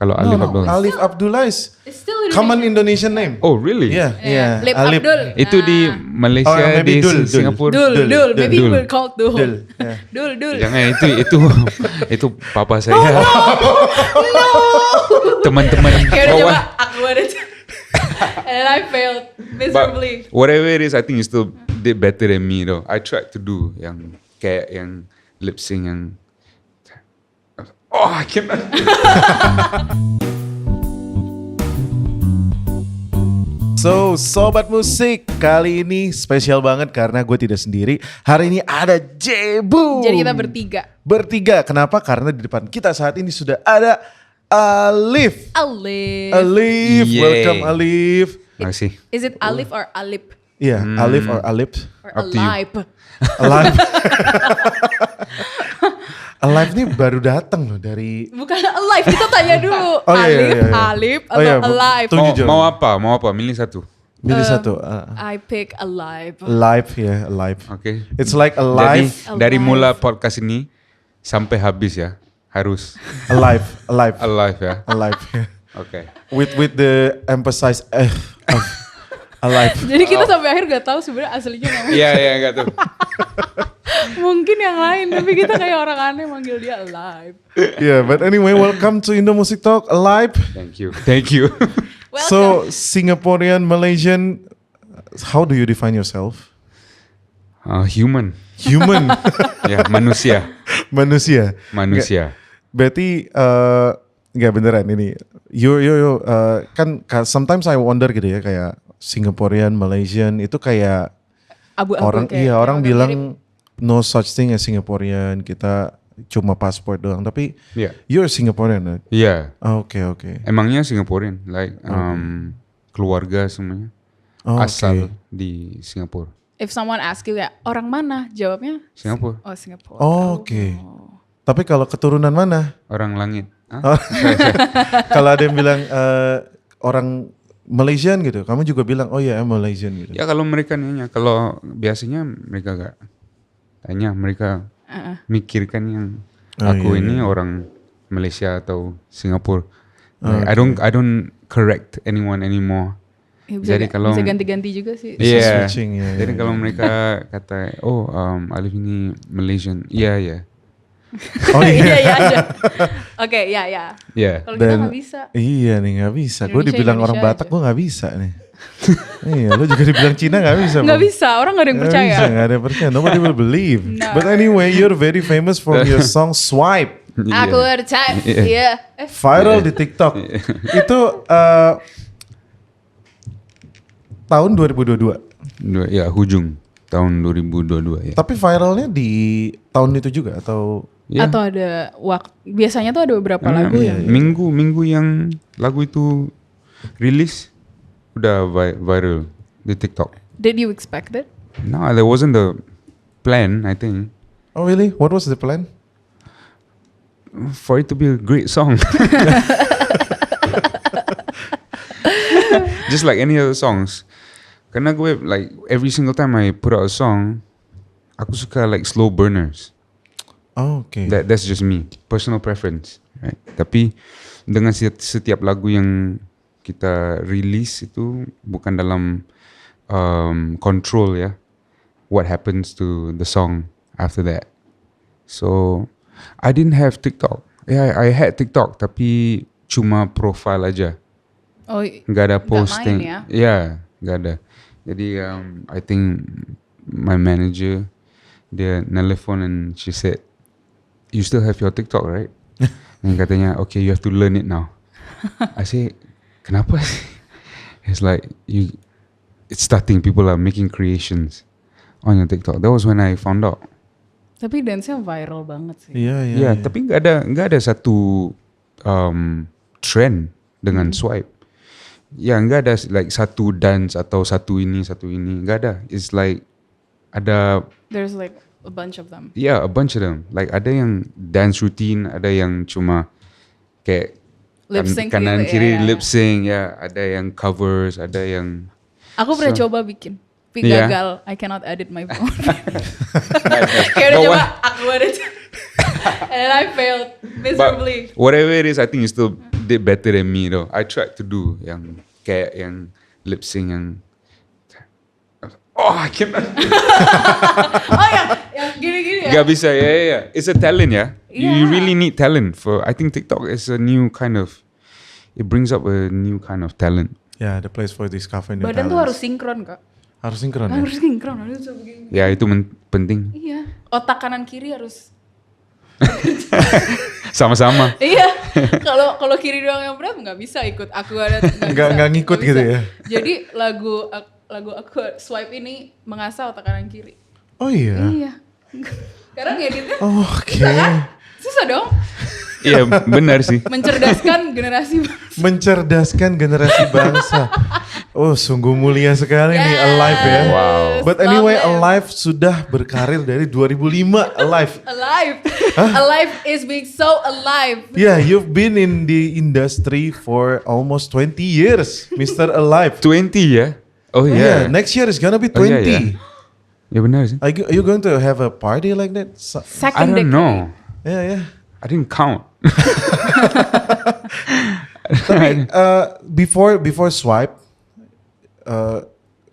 Kalau Alif Abdul. Alif Abdullah is It's still Indonesian. common Indonesian name. Oh really? Yeah. Lip Alif. Abdul. Itu di Malaysia, maybe di Dul. Singapura. Dul. Maybe Dul. we'll call Dul. Dul, yeah. Dul. Jangan itu papa saya. Teman-teman Kayak udah kawan. coba aku ada. And I failed miserably. But whatever it is, I think you still did better than me though. I tried to do yang kayak yang lip sync yang. Oh, I cannot. So, Sobat Musik, kali ini spesial banget karena gue tidak sendiri. Hari ini ada Jebu. Jadi kita bertiga. Bertiga, kenapa? Karena di depan kita saat ini sudah ada Alif. Alif. Alif, Yay. welcome Alif. Makasih. Is it Alif or Alip? Iya, Alif or Alif. Or Up to you. Alip? Alive. Alive nih baru datang loh dari. Bukan alive, kita tanya dulu. Oh, iya, Alif, iya, iya. Alip, Oh, atau iya, alive? tuh. Jujur. Mau apa? Milih satu. Milih satu. I pick alive. Alive ya, alive. Oke. It's like Jadi alive, dari Alive. mula podcast ini sampai habis ya harus alive, alive, alive ya. alive. Yeah. Oke. With the emphasize of alive. Jadi kita sampai akhir gak tahu sebenarnya aslinya namanya. Iya enggak tuh. Mungkin yang lain, tapi kita kayak orang aneh manggil dia alive. Yeah, but anyway, welcome to Indo Music Talk Alive. Thank you. Welcome. So, Singaporean, Malaysian, how do you define yourself? Human. Human, Ya manusia. manusia. Berarti nggak beneran ini. You kan sometimes I wonder gitu ya, kayak Singaporean, Malaysian itu kayak Abu-abu orang kayak orang udah bilang mirip. no such thing as Singaporean, kita cuma paspor doang. Tapi Iya. you're Singaporean, right? Iya. Oke. Emangnya Singaporean, like keluarga semuanya Oh, asal oke. di Singapura. If someone ask you kayak orang mana, jawabnya Singapura. oh Singapore. Oke. Tapi kalau keturunan mana? Orang langit. Oh. Hah? Kalau ada yang bilang orang Malaysian gitu, kamu juga bilang oh ya Malaysian gitu. Ya kalau mereka nanya, kalau biasanya mereka gak tanya, mereka mikirkan yang Oh, aku iya, ini iya. orang Malaysia atau Singapura. Like, I don't correct anyone anymore. Ya, Jadi kalau bisa ganti-ganti juga sih. Bisa Iya. switching, ya, Jadi ya, kalau ya. mereka kata, oh Alif ini Malaysian, iya. Oh Iya iya. iya aja. Oke, ya. Iya. Kalau kita nggak bisa. Iya nih nggak bisa. Gue Indonesia, dibilang orang Indonesia Batak aja. gue nggak bisa nih. Iya, lo juga dibilang Cina nggak bisa. Nggak Bang. bisa, orang nggak ada yang Nggak percaya. bisa, nggak ada yang percaya. Nobody will believe. No. But anyway, you're very famous from your song Swipe. Aku percaya. Iya. Iya. Viral di TikTok. Itu tahun 2022. Ya, hujung tahun 2022 ya. Tapi viralnya di tahun itu juga atau Ya. Atau ada waktu. Biasanya tuh ada beberapa lagu iya, yang Minggu yang lagu itu rilis udah viral di TikTok. Did you expect it? No, there wasn't the plan, I think, oh really? What was the plan? for it to be a great song. Just like any other songs. Karena gue like every single time I put out a song, aku suka like slow burners. Oh, oke. That's just me, personal preference, right? Tapi dengan setiap lagu yang kita release itu bukan dalam control ya, what happens to the song after that. So I didn't have TikTok. Yeah, I had TikTok tapi cuma profile aja, Oh, nggak ada nggak posting. main ya? Yeah, nggak ada. Jadi I think my manager dia nelpon and she said, you still have your TikTok, right? And katanya, okay, you have to learn it now. I say, kenapa sih? It's like, it's starting, people are making creations on your TikTok. That was when I found out. tapi dance-nya viral banget sih. Iya, iya. Ya, iya. tapi nggak ada satu trend dengan swipe. Ya, nggak ada like satu dance atau satu ini, nggak ada. It's like ada. There's like a bunch of them. Yeah, a bunch of them. Like ada yang dance routine, ada yang cuma kayak Lip sync kanan gitu, kiri ya. lip sync, ya. Ada yang covers, ada yang Aku pernah coba bikin, tapi Iya. gagal. I cannot edit my phone. Kayak udah But coba aku edit, and then I failed miserably. But whatever it is, I think you still did better than me though. I tried to do yang kayak yang lip sync yang I cannot. Oh yang gini-gini ya. Gak bisa, yeah. It's a talent, yeah. You Yeah. really need talent for. I think TikTok is a new kind of. It brings up a new kind of talent. Yeah, the place for discovering new Badan tuh harus talents. sinkron kak. Harus sinkron ya? Harus sinkron, harus begini. Ya itu penting. Iya. Otak kanan kiri harus. Sama-sama. Iya. Kalau kiri doang yang berat nggak bisa ikut. Aku ada. Nggak ngikut gitu bisa. ya? Jadi lagu aku swipe ini mengasah otak kanan kiri. Oh iya? Iya. Karena ngeditnya Oh, oke. susah kan? Susah dong. Iya benar sih. Mencerdaskan generasi. Mencerdaskan generasi bangsa. Oh, sungguh mulia sekali nih Yes. Alive ya. Wow. But Love anyway, them. Alive sudah berkarir dari 2005. Alive. Alive. Alive is being so alive. Yeah, you've been in the industry for almost 20 years, Mr. Alive. 20 ya. Oh Yeah, yeah. next year is gonna be 20. Oh, yeah, yeah. Ya benar sih. Are you going to have a party like that? I Second don't know. Yeah. I didn't count. Before Swipe,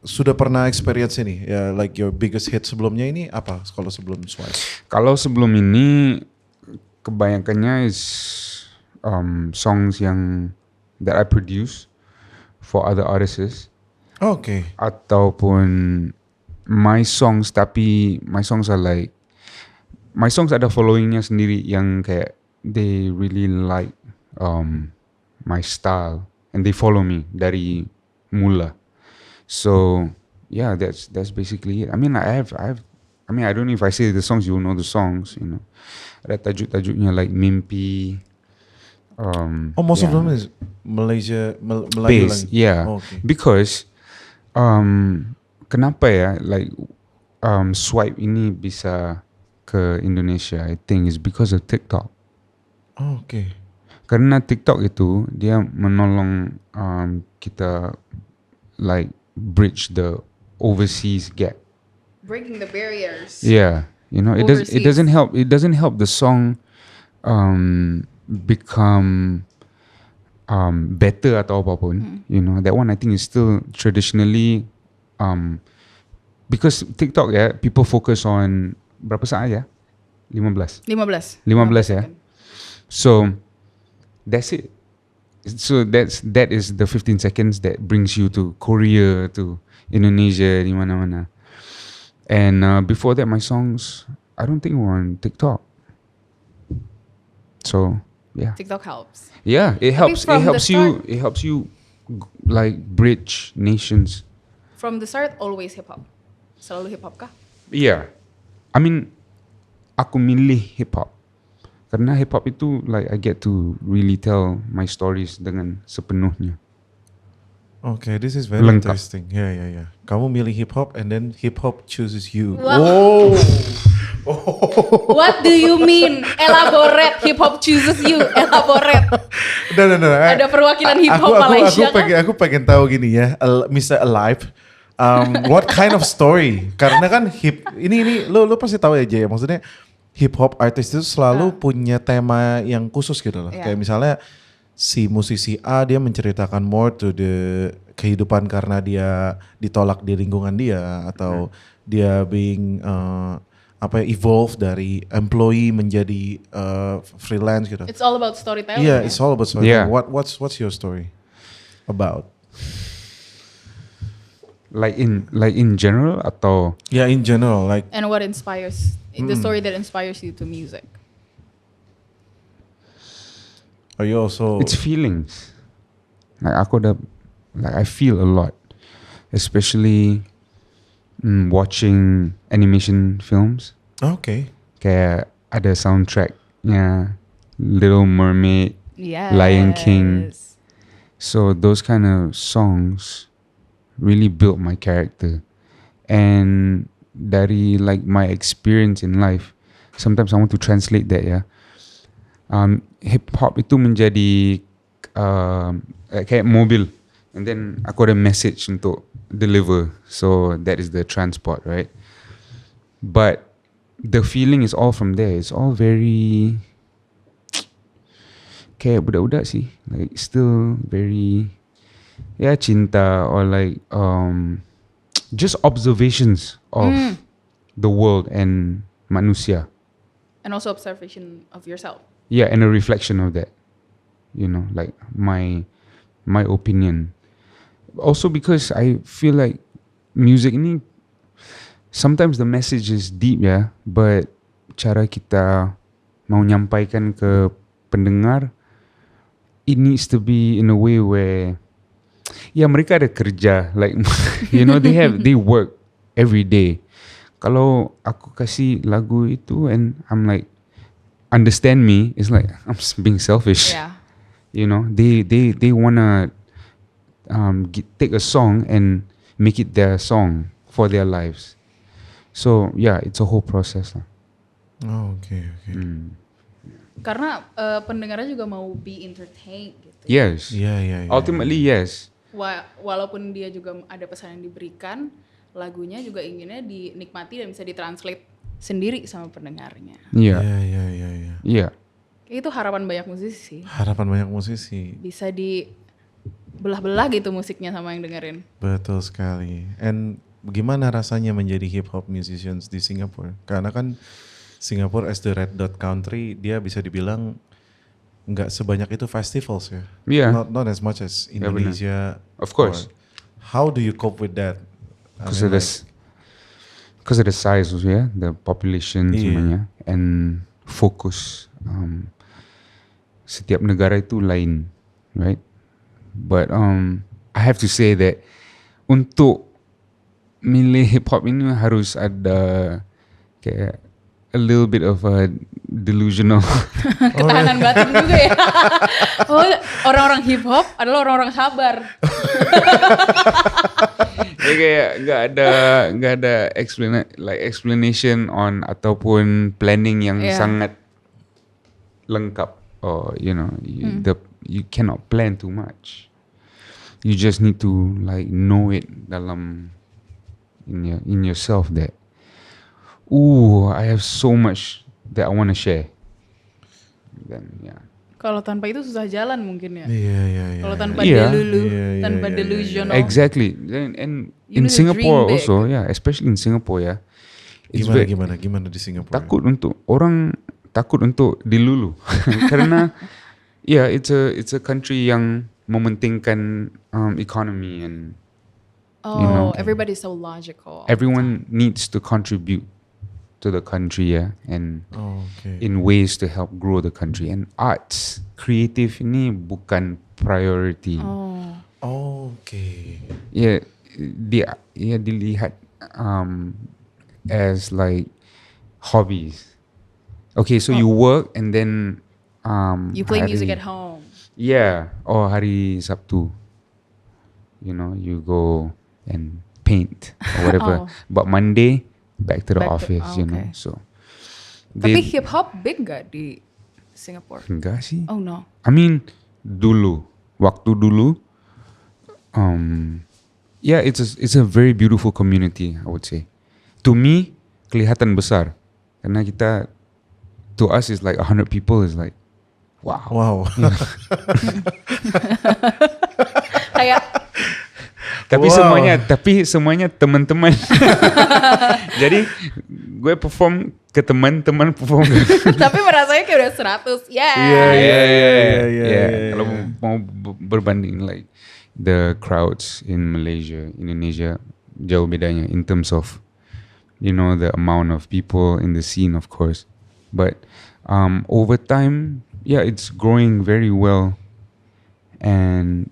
sudah pernah experience ini ya, like your biggest hit sebelumnya ini apa kalau sebelum Swipe? Kalau sebelum ini kebanyakannya is songs yang that I produce for other artists Oke. ataupun my songs, tapi my songs are like my songs ada followingnya sendiri yang kayak they really like my style and they follow me dari mula. So yeah, that's basically it. I mean I don't know if I say the songs you will know the songs, you know. Ada tajuk-tajuknya like Mimpi. Most of yeah. them is Malaysia, Melayu Bass, lang. yeah. Okay. Because kenapa ya like Swipe ini bisa ke Indonesia, I think is because of TikTok. Okay. Karena TikTok itu dia menolong kita like bridge the overseas gap. Breaking the barriers. Yeah, you know, it Overseas. doesn't help the song become better atau apapun. You know, that one I think is still traditionally because TikTok ya, people focus on berapa saat ya? 15 ya. So that's it. So that is the 15 seconds that brings you to Korea, to Indonesia, di mana-mana. And before that, my songs, I don't think were on TikTok. So yeah, TikTok helps. yeah, it helps. from the It helps you like bridge nations. From the start, always hip hop. Selalu hip hop kah? Yeah, I mean, aku milih hip hop karena hip hop itu like I get to really tell my stories dengan sepenuhnya. Okay, this is very Lengkap. interesting. Yeah. Kamu milih hip hop and then hip hop chooses you. Wow. What do you mean? Elaborate. Hip hop chooses you. Elaborate. No. Ada perwakilan hip hop Malaysia kan? Aku pengen tahu gini ya, Mr. Alive. What kind of story? Karena kan ini lo pasti tahu ya Jay. Maksudnya hip hop artist itu selalu punya tema yang khusus gitu loh. Yeah. Kayak misalnya si musisi A dia menceritakan more to the kehidupan karena dia ditolak di lingkungan dia atau dia being evolve dari employee menjadi freelance gitu. It's all about storytelling. Yeah, ya? it's all about story. Yeah. What's your story about? Like in general atau Yeah, in general, like And what inspires, the story that inspires you to music. are you also? it's feelings. Like I feel a lot, especially watching animation films. Okay. Kayak ada soundtracknya Little Mermaid, Yes. Lion King. So those kind of songs really built my character. And dari like my experience in life, sometimes I want to translate that ya. Hip hop itu menjadi kayak mobil, and then aku ada message untuk deliver. So that is the transport, right? But the feeling is all from there. It's all very kayak budak-budak sih, like still very cinta or like just observations of the world and manusia. And also observation of yourself. Yeah, and a reflection of that. You know, like my opinion. Also because I feel like music ini sometimes the message is deep ya, but cara kita mau nyampaikan ke pendengar, it needs to be in a way where mereka ada kerja, like you know they work every day. Kalau aku kasih lagu itu and I'm like, understand me, it's like I'm just being selfish. Yeah. You know, they wanna take a song and make it their song for their lives. So yeah, it's a whole process lah. Oh, okay. Karena pendengarnya juga mau be entertained gitu. Yes. Yeah. Ultimately, yes. Walaupun dia juga ada pesan yang diberikan, lagunya juga inginnya dinikmati dan bisa ditranslate sendiri sama pendengarnya. Yeah. Yeah. Itu harapan banyak musisi sih. Harapan banyak musisi. Bisa dibelah-belah gitu musiknya sama yang dengerin. Betul sekali. And gimana rasanya menjadi hip hop musicians di Singapura? Karena kan Singapore as the red dot country, dia bisa dibilang nggak sebanyak itu festivals ya. Yeah. Not as much as Indonesia. Of course. How do you cope with that? Because of the size, yeah, the population semuanya, and focus. Setiap negara itu lain, right? But I have to say that untuk milih hip hop ini harus ada kayak a little bit of a delusional. Ketahanan batin juga ya. Oh, orang-orang hip hop adalah orang-orang sabar. Ya kayak nggak ada explanation on ataupun planning yang sangat lengkap. Or you know, you cannot plan too much. You just need to like know it in yourself that I have so much that I want to share. Then Kalau tanpa itu susah jalan mungkin ya. Iya. Kalau tanpa tanpa delusional. Exactly. And in Singapore also, especially in Singapore, it's Gimana di Singapura? Orang takut untuk dilulu karena it's a country yang mementingkan economy and everybody's so logical. Everyone needs to contribute to the country and in ways to help grow the country, and arts creative ini bukan priority. Dilihat as like hobbies. Okay, so you work and then you play music at home. Or hari Sabtu, you know, you go and paint or whatever. But Monday back to the office, you know. So tapi hip hop big gak di Singapore? Enggak sih. Oh no. I mean waktu dulu it's a very beautiful community, I would say. To me kelihatan besar karena to us is like 100 people is like wow. Kayak tapi semuanya teman-teman. Jadi gue perform ke teman perform. Tapi merasanya kayak udah 100. Kalau mau berbanding like the crowds in Malaysia, Indonesia jauh bedanya in terms of you know the amount of people in the scene, of course. But over time, it's growing very well, and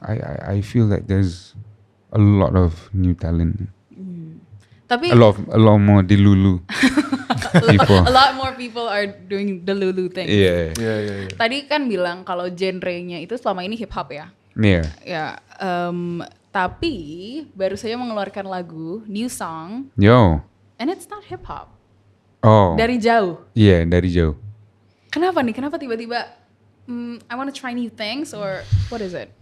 I feel like there's a lot of new talent. Tapi a lot more dilulu people. A lot more people are doing the Lulu thing. Yeah. Tadi kan bilang kalau genrenya itu selama ini hip hop ya. Yeah. Tapi baru saja mengeluarkan lagu new song. And it's not hip hop. Oh. Dari jauh. Iya, dari jauh. Kenapa nih? Kenapa tiba-tiba I want to try new things or what is it?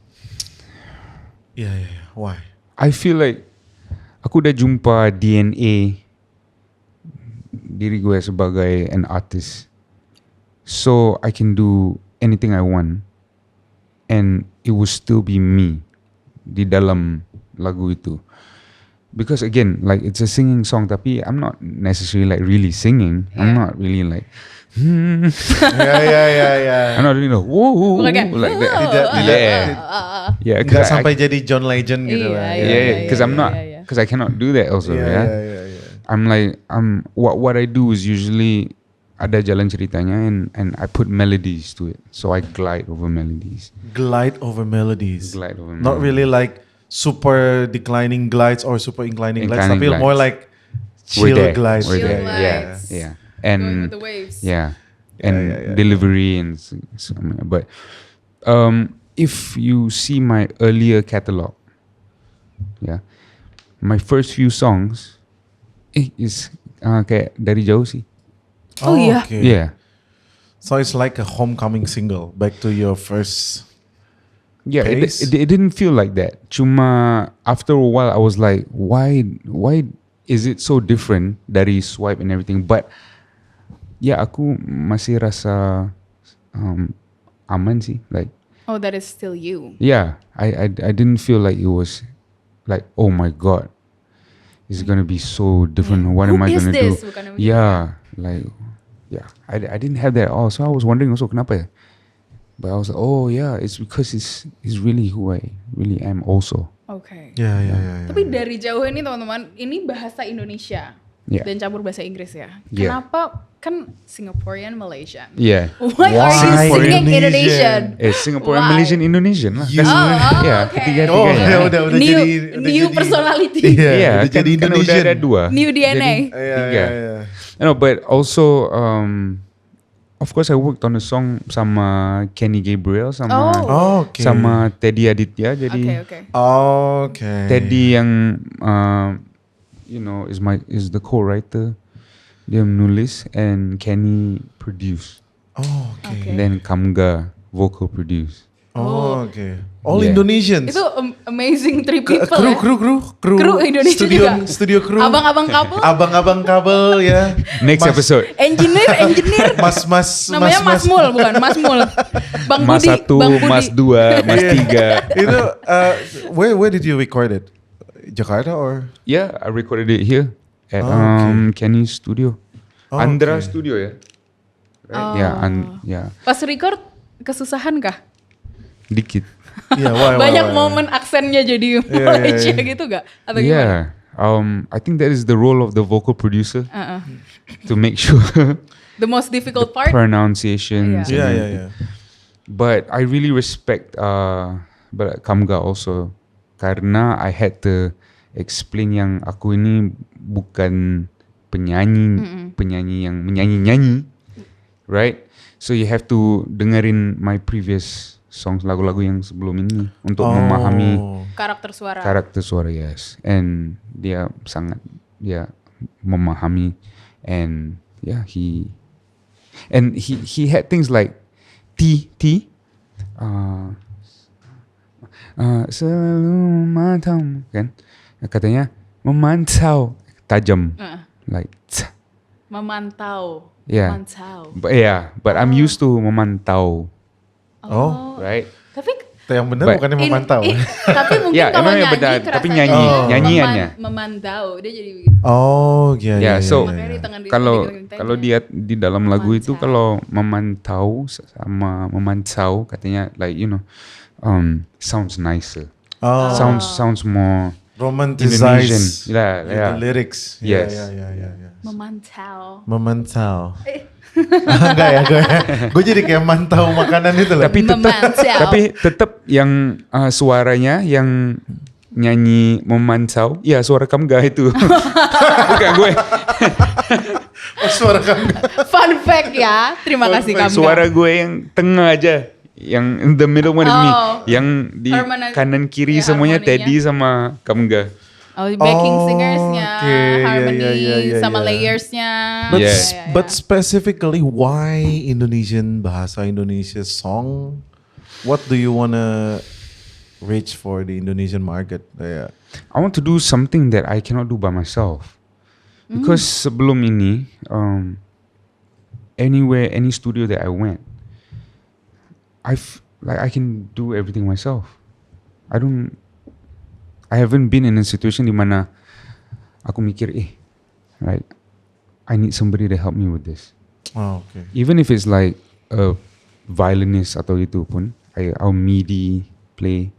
Yeah. Why? I feel like aku udah jumpa DNA diri gue sebagai an artist. So I can do anything I want, and it will still be me di dalam lagu itu. Because again, like it's a singing song, tapi I'm not necessarily like really singing. I'm not really like, Ya. I'm not really like, whoa, Bukan kayak, like that. Yeah, Nggak sampai jadi John Legend gitu lah. because I'm not, because I cannot do that also. Yeah. I'm like, what I do is usually ada jalan ceritanya and I put melodies to it, so I glide over melodies. Glide over melodies. Not melodies. really like super declining glides or super inclining glides, Inclining tapi more glides. like We're chill there. glides. We're Chill there. glides. Yeah. Going with And the waves. and delivery and but if you see my earlier catalog, my first few songs is kayak dari jauh sih. Oh, iya. Okay. Yeah. So it's like a homecoming single back to your first. Yeah, Pace? it didn't feel like that. Cuma after a while I was like, why is it so different dari Swipe and everything? But yeah, aku masih rasa aman sih. Like, Oh, that is still you. yeah, I didn't feel like it was like, oh my god, it's gonna be so different. What am I Who is gonna this? do? Bukan begitu. Yeah, like, yeah, I didn't have that at all. So I was wondering also kenapa ya. But I was like, oh yeah, it's because it's really who I really am also. Oke. Ya. Tapi dari jauh ini teman-teman, ini bahasa Indonesia Yeah. dan campur bahasa Inggris ya. Yeah. Kenapa kan Singaporean Malaysian? Yeah. Why are you Why singing Indonesian? Indonesian? Singaporean, Why? Malaysian, Indonesian lah. You- Yeah, okay. ketiga-tiganya. udah New, jadi new jadi- personality. Iya, Yeah, udah jadi kan udah Indonesian. ada dua. New DNA. Tiga. Iya. No, but also of course I worked on a song sama Kenny Gabriel sama Okay. sama Teddy Aditya. Jadi Oke. Okay. Teddy yang is the co-writer, dia menulis, and Kenny produce, Okay. and then Kamga vocal produce. Okay. All Yeah. Indonesians. Itu amazing three people Kru, ya. kru Indonesia studio, juga. studio kru. Abang-abang kabel. Abang-abang kabel ya. Next episode. Engineer. Mas. Namanya Mas Mul, bukan Mas Mul. Bang Mas Budi. 1, Bang Budi. Mas 2, Mas 3. Itu where did you record it? Jakarta or? Yeah, I recorded it here at okay. Kenny's studio. Oh, Andra okay. studio ya. Right? Yeah, Pas record kesusahan kah? dikit. Iya, why? Banyak momen aksennya jadi Malaysia yeah. gitu gak? Atau gimana? Yeah. I think that is the role of the vocal producer Uh-uh. to make sure The most difficult part? pronunciations. Yeah. and Yeah. everything. But I really respect but Kamga also, karena I had to explain yang aku ini bukan penyanyi yang menyanyi-nyanyi, right? So you have to dengerin my previous songs, lagu-lagu yang sebelum ini untuk memahami Karakter suara. karakter suara, yes. And dia sangat memahami, and yeah, he had things like T selalu memantau, kan, katanya memantau tajam, like tsk. Memantau. Yeah. Memantau. But I'm used to memantau, right? Tapi Yang benar bukannya memantau. tapi mungkin Ya, kalau emang yang nyanyi benar, kerasanya tapi nyanyiannya. memantau, dia jadi begitu. Yeah, so Makanya di tengah- kalau di tengah- kalau dia di dalam lagu itu, Memantau. kalau memantau sama memantau, katanya like sounds nicer, sounds more Romanticize Indonesian. the lyrics. Yes. Yeah. Memantau. Memantau. Enggak ya, gue jadi kayak mantau makanan itu lah. tapi tetap yang suaranya yang nyanyi memantau, ya suara Kamga itu. Bukan gue. Suara kamu. Fun fact ya. Terima kasih Kamga. Suara gue yang tengah aja, yang in the middle one is me, yang di kanan kiri ya, semuanya harmoninya. Teddy sama Kamga. Backing singersnya, okay. harmony, Yeah. sama layersnya. But, Yeah. but specifically, why Indonesian bahasa Indonesia song? What do you wanna reach for the Indonesian market? Yeah. I want to do something that I cannot do by myself. Because sebelum ini, any studio that I went, I can do everything myself. I haven't been in a situation di mana aku mikir, right, I need somebody to help me with this. Oh, okay. Even if it's like a violinist atau itu pun, I'll MIDI play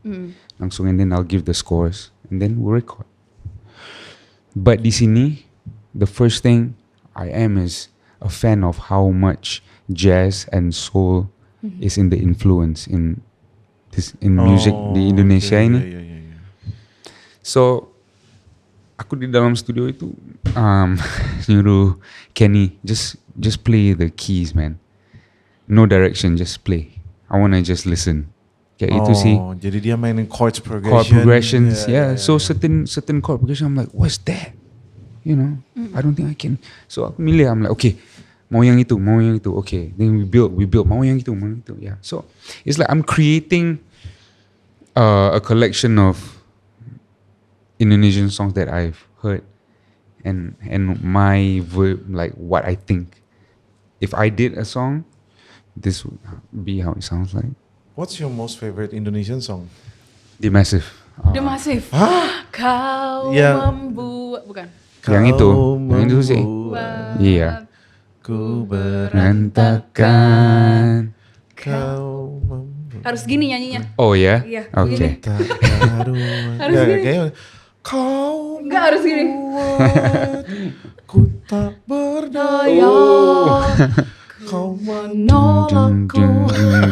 langsung, and then I'll give the scores, and then we'll record. But di sini, the first thing I am is a fan of how much jazz and soul is in the influence in music di Indonesia okay. ini. Yeah. So aku di dalam studio itu nyuruh Kenny just play the keys, man. No direction, just play. I wanna just listen. Kayak itu sih. Jadi dia mainin chord Chord progressions, yeah. So certain chord progression, I'm like, what's that? You know, I don't think I can. So aku milih, I'm like, okay, mau yang itu. Okay, then we build, mau yang itu, yeah. So it's like I'm creating a collection of Indonesian songs that I've heard, and my like what I think. If I did a song, this would be how it sounds like. What's your most favorite Indonesian song? The Massive. The Massive. Kau Yang- membuat, bukan? Yang itu sih. membuat Iya. Ku Berantakan. kau membuat Harus gini nyanyinya. Oh ya? Iya, Oke. tak karuan. Harus Ya, gini. kayaknya kau Enggak harus gini. membuat ku tak berdaya. Kau Menolakku.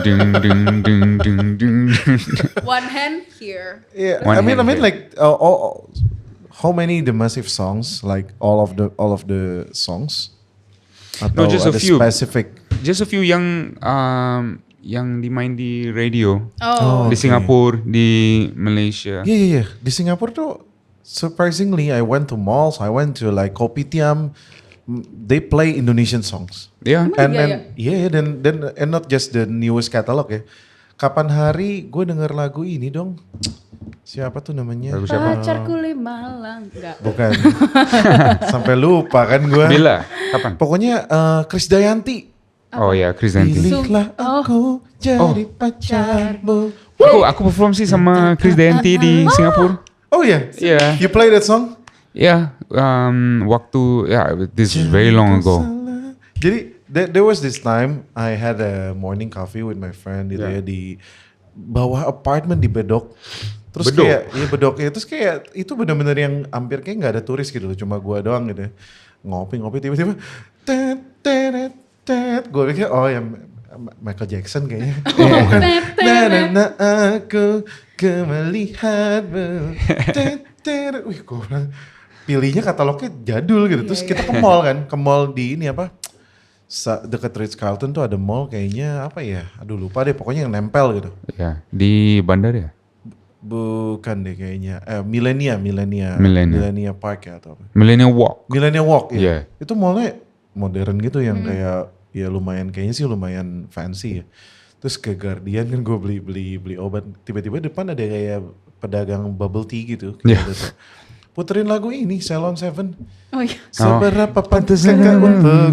Ding, ding, ding, ding, ding, ding. One hand here. Yeah, One I mean hand here. like how many The Massive songs? Like all of the songs? Atau No, just a ada few. specific? Just a few yang dimain di radio. Oh. Di Singapura, di Malaysia. Yeah. Di Singapura tuh surprisingly, I went to malls, I went to like Kopitiam. They play Indonesian songs. Yeah. And Iya, then and not just the newest catalog ya. Kapan hari gue denger lagu ini dong? Siapa tuh namanya? Lagu siapa? Pacarku Malang. Enggak. Bukan. Sampai lupa kan gue. Bila? Kapan? Pokoknya Krisdayanti. Oh ya, Krisdayanti. Pilihlah aku jadi pacarmu. Aku perform sih sama Krisdayanti di Singapura. Oh ya? Yeah. You play that song? Yeah, this is very long ago. Jadi there was this time I had a morning coffee with my friend gitu ya di bawah apartemen di Bedok. Terus Bedok? kayak Bedok ya, terus kayak itu benar-benar yang hampir kayak nggak ada turis gitu loh, cuma gua doang gitu ya. Ngopi tiba-tiba gue pikir ya Michael Jackson kayaknya. Bukan. Nah, aku melihatmu. Wih, gue bilang pilihnya katalognya jadul gitu. Terus kita ke mall kan, ke mall di ini apa? Dekat Ritz Carlton tuh ada mall kayaknya apa ya? Aduh lupa deh, pokoknya yang nempel gitu. Ya, di bandar ya? Bukan deh kayaknya. Millenia Park ya atau apa? Millennium Walk. Millenia Walk ya. Yeah. Itu mallnya modern gitu yang kayak ya lumayan kayaknya sih lumayan fancy ya. Terus ke Guardian kan gue beli obat. Tiba-tiba depan ada kayak pedagang bubble tea gitu. Yeah. Puterin lagu ini Ceylon Seven. Oh iya. Seberapa pantaskah untuk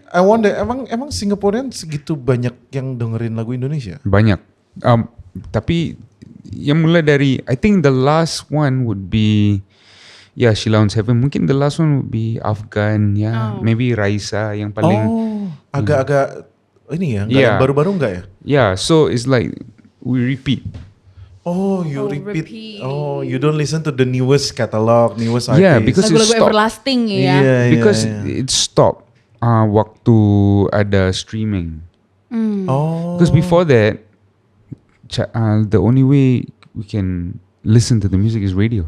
I wonder emang Singaporean segitu banyak yang dengerin lagu Indonesia? Banyak. Tapi yang mulai dari, I think the last one would be Sheila on Seven. Mungkin the last one would be Afgan, maybe Raisa yang paling. Agak-agak ini ya, Yeah. baru-baru enggak ya? Yeah, so it's like we repeat. Oh, you Oh, repeat. repeat. Oh, you don't listen to the newest catalog, newest artist. Yeah, because it Lagu-lagu stopped. everlasting ya. Iya, Because iya. it stopped waktu ada streaming. Oh. Because before that, the only way we can listen to the music is radio.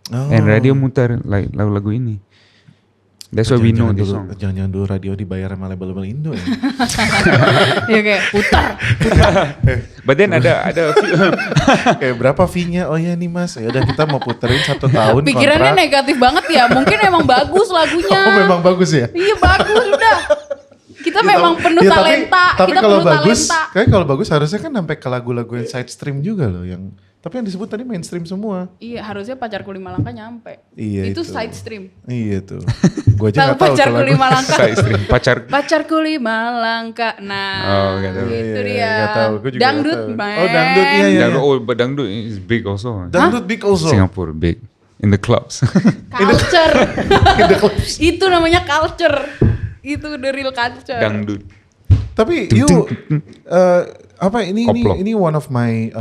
Oh. And radio mutar like lagu-lagu ini. That's why we know this song. Jangan-jangan dulu radio dibayar sama label-label Indo ya. Iya kayak putar. But then ada Kayak berapa fee-nya? Oh ya nih mas, ya udah kita mau puterin 1 tahun Pikirannya kontrak. negatif banget ya. Mungkin emang bagus lagunya. Oh memang bagus ya? Iya bagus udah. Kita memang penuh Ya, talenta. Tapi Kita kalau penuh bagus, talenta. kayak kalau bagus harusnya kan sampai ke lagu-lagu yang side stream juga loh yang. Tapi yang disebut tadi mainstream semua. Iya, harusnya Pacarku Lima Langkah nyampe. Iya Itu itu. side stream. Iya tuh. Gue aja Tahu nggak tahu Pacarku kalau Lima Langkah. Side stream. Pacarku Lima Langkah. Nah, Oh, nggak tahu. itu dia. Nggak tahu. Gue juga Dangdut, nggak tahu. man. Oh dangdut iya iya. Dangdut, oh, but dangdut is big also. Dangdut big also. Singapore big in the clubs. Culture. In the clubs. Itu namanya culture. Itu the real culture. Dangdut. Tapi you apa ini Koplok. ini one of my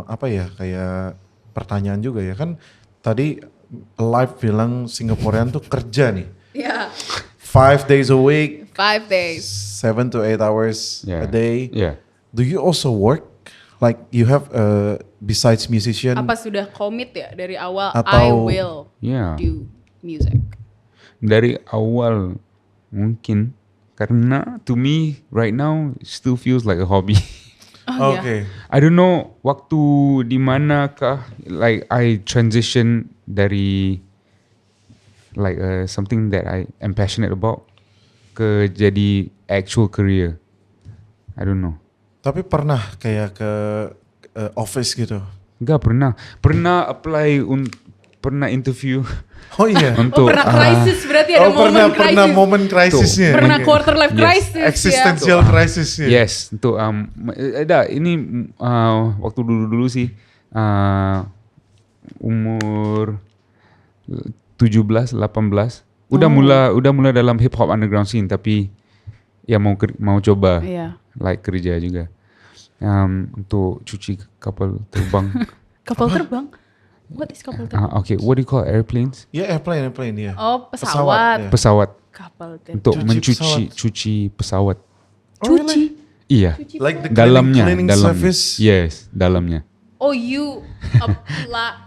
apa ya kayak pertanyaan juga ya kan tadi live bilang Singaporean tuh kerja nih Ya, 5 days a week 5 days. 7 to 8 hours a Yeah. day. Yeah. Do you also work like you have besides musician Apa sudah komit ya dari awal? I Atau- will Yeah. do music. Dari awal mungkin karena to me right now it still feels like a hobby. Oh, iya. Okay. I don't know waktu di manakah like I transition dari like something that I am passionate about ke jadi actual career. I don't know. Tapi pernah kayak ke office gitu. Enggak pernah. Pernah apply pernah interview Oh iya. untuk pernah crisis berarti ada momen pernah crisis. momen krisisnya. Pernah Oke. quarter life Yes. crisis Existential crisisnya. yes untuk ini waktu dulu sih umur 17 18 udah mulai dalam hip hop underground scene tapi ya mau coba ya. Iya. like kerja juga untuk cuci kapal terbang. Kapal terbang. What is kapal terbang? Okay, what do you call airplanes? Ya airplane ya. Oh, Pesawat, pesawat. ya. Pesawat Kapal terbang. untuk Cuci cuci pesawat. Oh, really? Iya. Like the Dalamnya, cleaning dalam. service. Yes, dalamnya. Oh, you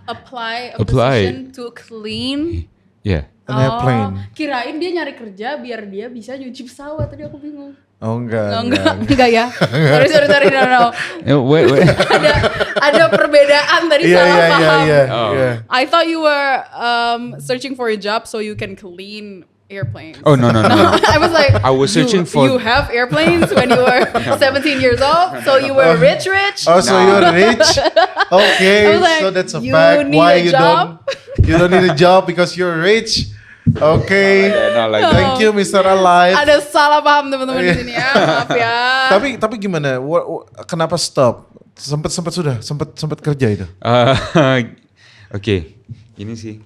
apply a Apply. position to clean. Yeah. An airplane. Kirain dia nyari kerja biar dia bisa nyuci pesawat. Tadi aku bingung. Oh enggak. Oh, enggak ya. Sorry, no. Wait. Ada perbedaan tadi Iya salah paham. Oh. iya. I thought you were searching for a job so you can clean airplanes. Oh no. I was like, I was searching for- You have airplanes when you were 17 years old, so you were rich. Oh, so you're rich? Okay, I was like, so that's a you fact. need Why a job? you don't need a job because you're rich? Okay. Not like that. Thank you, Mr. Alive. Ada salah paham teman-teman di sini ya, maaf ya. Tapi gimana? Kenapa stop? Sempat kerja itu. Oke, ini sih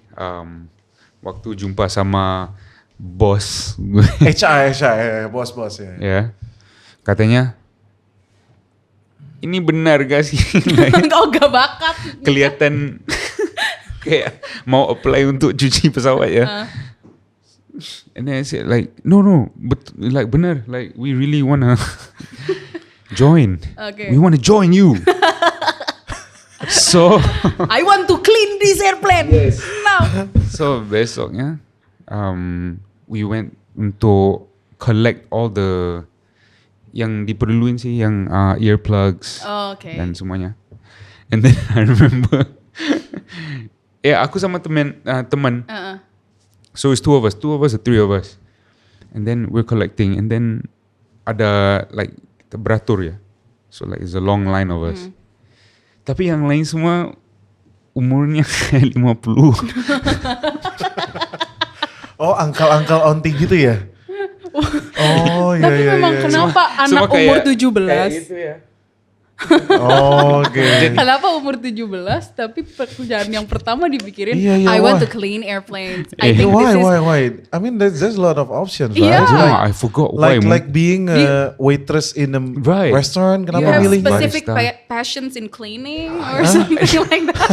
waktu jumpa sama bos gue, HR, bos ya. ya katanya ini benar gak sih? Kau gak bakat. Kelihatan kayak mau apply untuk cuci pesawat ya. And then I said like no, but like benar, like we really wanna join. Okay. We wanna join you. So I want to clean this airplane. Now. so besoknya we went untuk collect all the yang diperluin sih yang earplugs Oh, okay. dan semuanya. And then I remember aku sama teman so it's two of us or three of us, and then we're collecting, and then ada like kita beratur ya, so like it's a long line of us. Tapi yang lain semua umurnya kayak 50. Oh, angkal onti gitu ya? Oh, iya Tapi iya. memang iya. kenapa anak Semua kayak- umur kayak 17? gitu ya. Oh, oke. Kenapa umur 17 tapi pekerjaan yang pertama dipikirin Iya, I iya, want why? to clean airplanes. I Eh, think Why? this is I mean, there's a lot of options, Yeah. right? No, I forgot why. Like being a waitress in a Right. restaurant. you Kenapa have milih? specific Barista. passions in cleaning or something like that.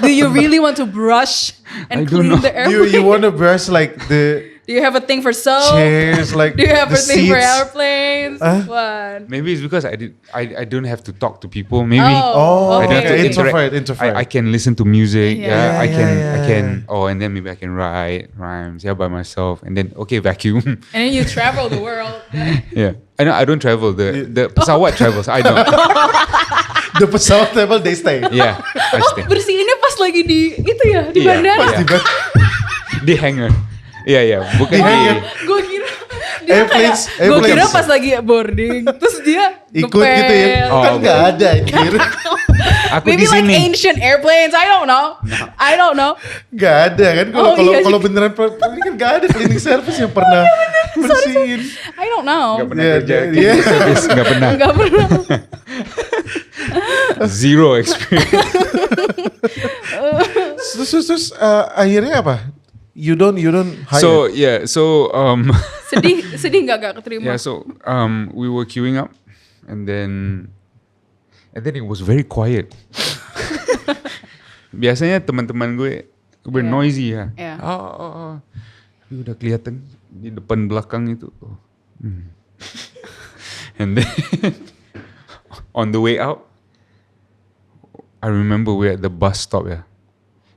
Do you really want to brush and I don't clean know. the airplane? You want to brush like the Do you have a thing for soap? chairs, like Do you have the a thing for seats? airplanes? Huh? What? Maybe it's because I don't have to talk to people. Maybe Oh, I don't have to okay. interact. Introvert. I can listen to music. Yeah. Yeah, I Yeah, can. Oh, and then maybe I can write rhymes. Yeah, by myself. And then vacuum. And then you travel the world. Yeah, I don't travel. The pesawat travels. I don't. The pesawat travel, they stay. Yeah, I stay. Bersihinnya pas lagi di itu ya di Iya, bandara. iya. Di hangar. Iya, bukan Di hangar. Gue kira Dia kayak, gue kira pas lagi boarding, terus dia ikut gitu ya. ngepel. Kan nggak ada anjir. Aku Maybe di like sini. ancient airplanes, I don't know. Nggak ada kan Oh, iya kalau juga. beneran ini kan nggak ada cleaning service yang pernah bersihin. I don't know. Gak pernah Iya, kerja iya. cleaning service, gak pernah. Gak pernah. Zero experience. Terus akhirnya apa? You don't hire. So Sedih gak keterima. yeah, so we were queuing up, and then it was very quiet. Biasanya teman-teman gue Yeah. noisy ya. Yeah. Tapi udah kelihatan di depan belakang itu. And then on the way out, I remember we're at the bus stop ya.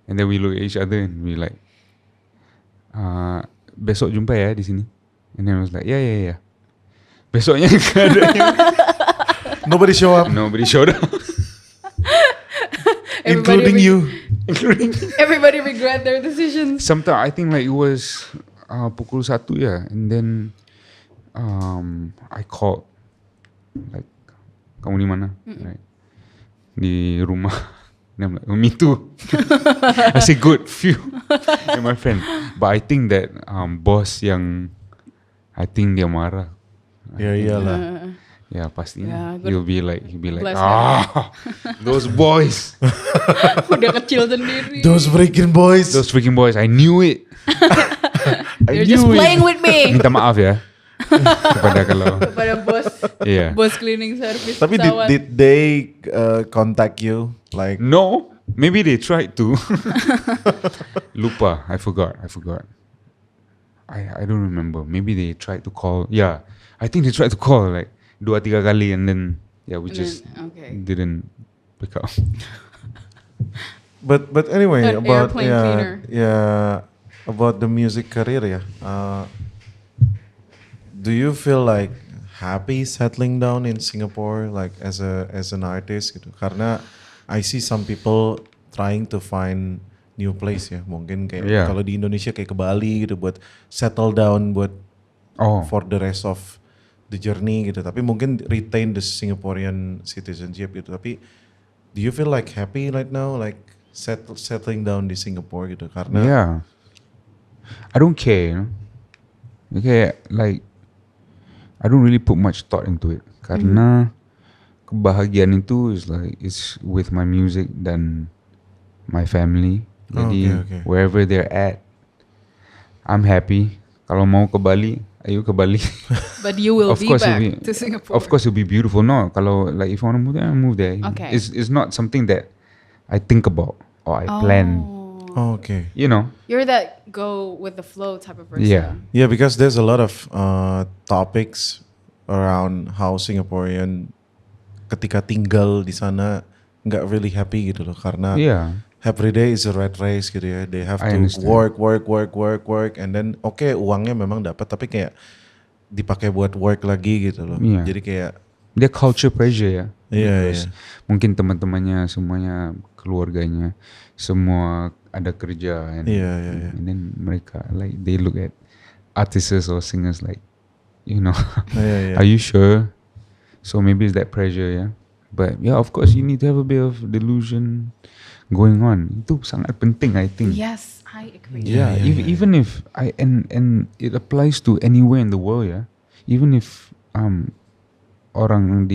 And then we look at each other and we like, besok jumpa ya di sini. And then I was like, yeah. Besoknya gak ada yang, Nobody show up, nobody showed up. including you. Everybody regret their decisions. Sometimes I think like it was pukul 1 ya, and then I called like, kamu di mana? Right. Di rumah. And I'm like, oh, me too. I say good, phew. And my friend. But I think that boss yang, I think dia marah. Ya iyalah. Ya pastinya. Yeah, He'll be like, Bless those boys. Udah kecil sendiri. Those freaking boys. I knew it. They're just playing with me. Minta maaf ya. Kepada kalau, Pada bos iya. bos cleaning service Tapi pesawat. did they contact you like? No, maybe they tried to. Lupa, I forgot. I don't remember. Maybe they tried to call. Yeah, I think they tried to call like 2-3 kali, and then we And just then, okay. didn't pick up. But anyway An about airplane cleaner. about the music career ya. Do you feel like happy settling down in Singapore like as an artist gitu? Karena I see some people trying to find new place ya. Mungkin kayak Yeah. kalau di Indonesia kayak ke Bali gitu buat settle down buat Oh, for the rest of the journey gitu. Tapi mungkin retain the Singaporean citizenship gitu. Tapi do you feel like happy right now like settling down di Singapore gitu? Karena yeah. I don't care, you know. Okay, like I don't really put much thought into it. Karena kebahagiaan itu is like it's with my music dan my family. Jadi Okay. wherever they're at, I'm happy. Kalau mau ke Bali, ayo ke Bali. But you will Of be course back it'll be- to Singapore. Of course it'll be beautiful. No, kalau like if I want to move there, I move there. Okay. It's not something that I think about or I plan. Oh, okay. You know. You're that go with the flow type of person. Yeah. Yeah, because there's a lot of topics around how Singaporean ketika tinggal di sana nggak really happy gitu loh karena Yeah. every day is a rat race gitu ya. They have I to understand. work and then uangnya memang dapat tapi kayak dipakai buat work lagi gitu loh. Iya. Jadi kayak Dia culture pressure ya. Iya, Because mungkin teman-temannya semuanya, keluarganya semua ada kerja, and, Iya. and then mereka like they look at artists or singers like, you know, Iya. are you sure? So maybe it's that pressure ya. But yeah, of course you need to have a bit of delusion going on. Itu sangat penting, I think. Yes, I agree. Yeah. Even if and it applies to anywhere in the world ya. Even if orang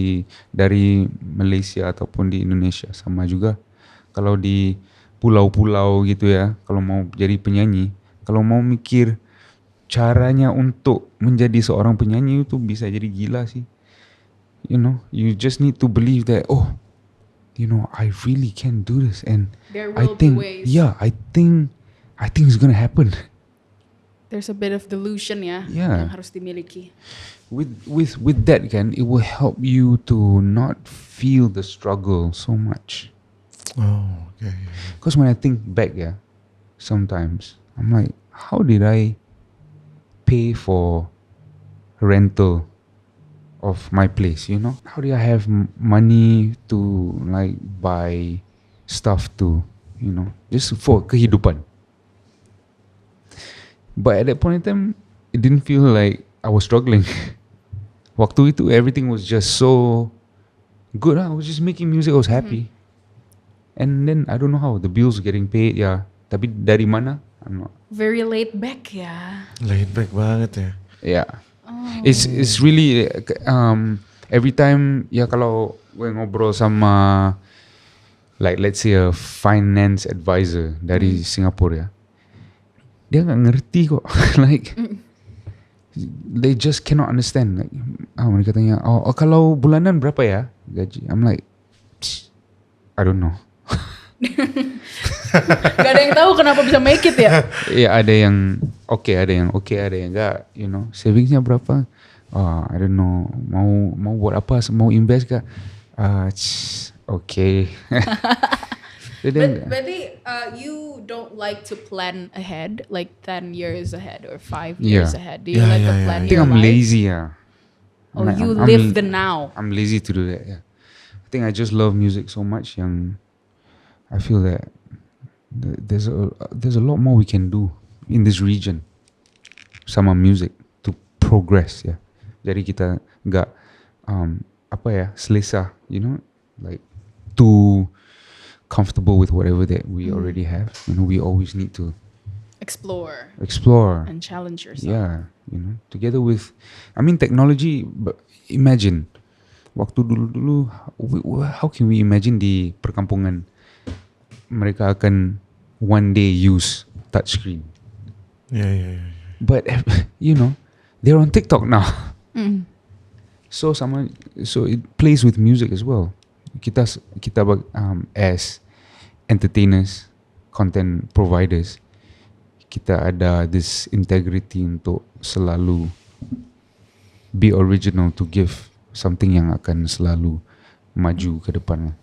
dari Malaysia ataupun di Indonesia sama juga. Kalau di pulau-pulau gitu ya, kalau mau jadi penyanyi, kalau mau mikir caranya untuk menjadi seorang penyanyi itu bisa jadi gila sih. You know, you just need to believe that I really can do this, and There I will think be ways. I think it's gonna happen. There's a bit of delusion ya Yeah. yang harus dimiliki. With that kan, it will help you to not feel the struggle so much. Oh, okay. Because when I think back, sometimes I'm like, how did I pay for rental of my place? You know, how did I have money to like buy stuff to, just for kehidupan? But at that point in time, it didn't feel like I was struggling. Waktu itu everything was just so good. I was just making music. I was happy. And then I don't know how the bills getting paid. Ya, tapi dari mana? I'm not. Very laid back ya. Laid back banget ya. Yeah. It's really every time ya kalau gue ngobrol sama like let's say a finance advisor dari Singapura ya, dia nggak ngerti kok. Like they just cannot understand. Like mereka tanya, oh kalau bulanan berapa ya gaji? I'm like, I don't know. Gak ada yang tahu kenapa bisa make it ya. Ya ada yang oke, ada yang enggak, you know. Savingsnya berapa? I don't know. Mau buat apa? Mau invest kah? Okay. Berarti you don't like to plan ahead, like 10 years ahead or 5 years ahead. Do you like to plan I think your I'm life? lazy, yeah. Oh, you live the now. I'm lazy to do that, yeah. I think I just love music so much yang I feel that there's a lot more we can do in this region sama music to progress, ya. Jadi kita nggak selesa, you know, like too comfortable with whatever that we already have. You know, we always need to Explore explore. and challenge yourself. Yeah, you know, together with, I mean, technology. But imagine, waktu dulu, how can we imagine di perkampungan mereka akan one day use touchscreen? Yeah. But you know, they're on TikTok now. So it plays with music as well. Kita as entertainers, content providers, kita ada this integrity untuk selalu be original, to give something yang akan selalu maju ke depan